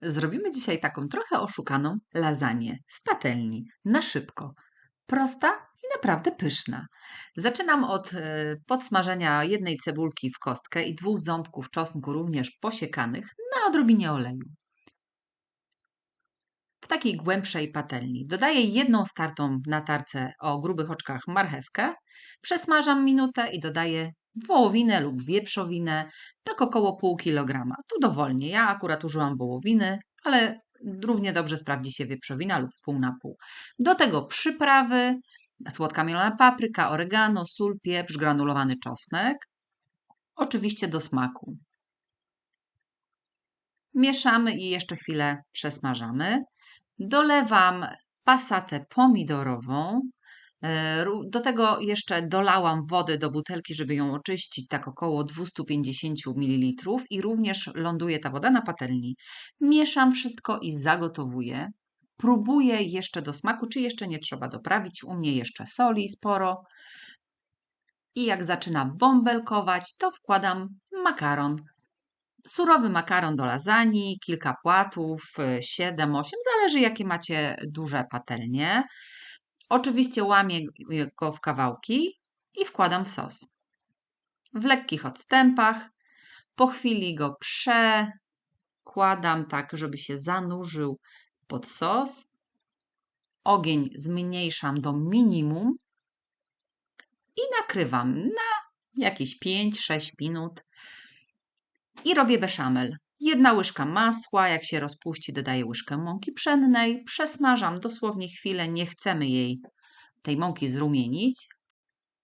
Zrobimy dzisiaj taką trochę oszukaną lasagne z patelni, na szybko. Prosta i naprawdę pyszna. Zaczynam od podsmażenia jednej cebulki w kostkę i 2 ząbków czosnku również posiekanych na odrobinie oleju. W takiej głębszej patelni dodaję jedną startą na tarce o grubych oczkach marchewkę, przesmażam minutę i dodaję wołowinę lub wieprzowinę, tak około pół kilograma. Tu dowolnie, ja akurat użyłam wołowiny, ale równie dobrze sprawdzi się wieprzowina lub pół na pół. Do tego przyprawy, słodka mielona papryka, oregano, sól, pieprz, granulowany czosnek, oczywiście do smaku. Mieszamy i jeszcze chwilę przesmażamy. Dolewam pasatę pomidorową. Do tego jeszcze dolałam wody do butelki, żeby ją oczyścić, tak około 250 ml i również ląduje ta woda na patelni. Mieszam wszystko i zagotowuję. Próbuję jeszcze do smaku, czy jeszcze nie trzeba doprawić. U mnie jeszcze soli sporo. I jak zaczyna bąbelkować, to wkładam makaron. Surowy makaron do lasagne, kilka płatów, 7-8, zależy jakie macie duże patelnie. Oczywiście łamię go w kawałki i wkładam w sos. W lekkich odstępach. Po chwili go przekładam tak, żeby się zanurzył pod sos. Ogień zmniejszam do minimum i nakrywam na jakieś 5-6 minut. I robię beszamel. 1 łyżka masła, jak się rozpuści, dodaję łyżkę mąki pszennej. Przesmażam dosłownie chwilę, nie chcemy tej mąki zrumienić.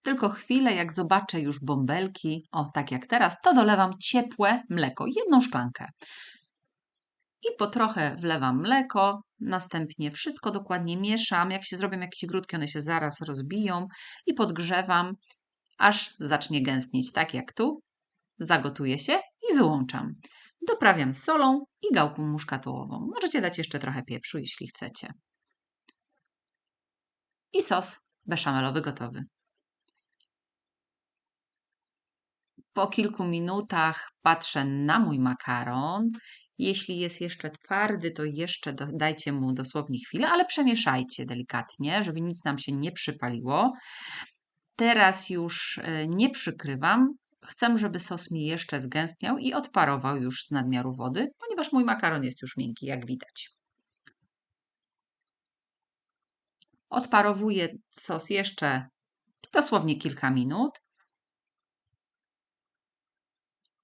Tylko chwilę, jak zobaczę już bąbelki, o tak jak teraz, to dolewam ciepłe mleko, 1 szklankę. I po trochę wlewam mleko, następnie wszystko dokładnie mieszam. Jak się zrobią jakieś grudki, one się zaraz rozbiją i podgrzewam, aż zacznie gęstnieć, tak jak tu. Zagotuje się i wyłączam. Doprawiam solą i gałką muszkatołową. Możecie dać jeszcze trochę pieprzu, jeśli chcecie. I sos beszamelowy gotowy. Po kilku minutach patrzę na mój makaron. Jeśli jest jeszcze twardy, to jeszcze dajcie mu dosłownie chwilę, ale przemieszajcie delikatnie, żeby nic nam się nie przypaliło. Teraz już nie przykrywam. Chcę, żeby sos mi jeszcze zgęstniał i odparował już z nadmiaru wody, ponieważ mój makaron jest już miękki, jak widać. Odparowuję sos jeszcze dosłownie kilka minut.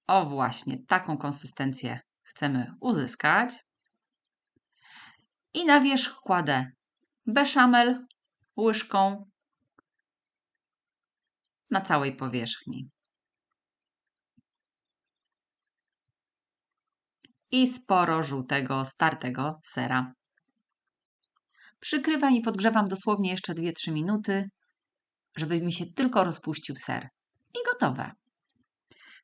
O właśnie, taką konsystencję chcemy uzyskać. I na wierzch kładę beszamel łyżką na całej powierzchni. I sporo żółtego, startego sera. Przykrywam i podgrzewam dosłownie jeszcze 2-3 minuty, żeby mi się tylko rozpuścił ser. I gotowe.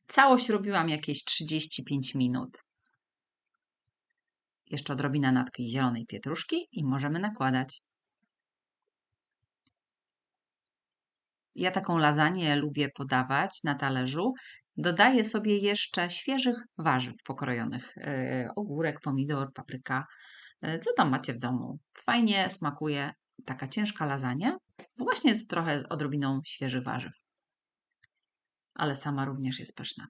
Całość robiłam jakieś 35 minut. Jeszcze odrobina natki zielonej pietruszki i możemy nakładać. Ja taką lasagne lubię podawać na talerzu. Dodaję sobie jeszcze świeżych warzyw pokrojonych. Ogórek, pomidor, papryka. Co tam macie w domu? Fajnie smakuje taka ciężka lasagne. Właśnie trochę z odrobiną świeżych warzyw. Ale sama również jest pyszna.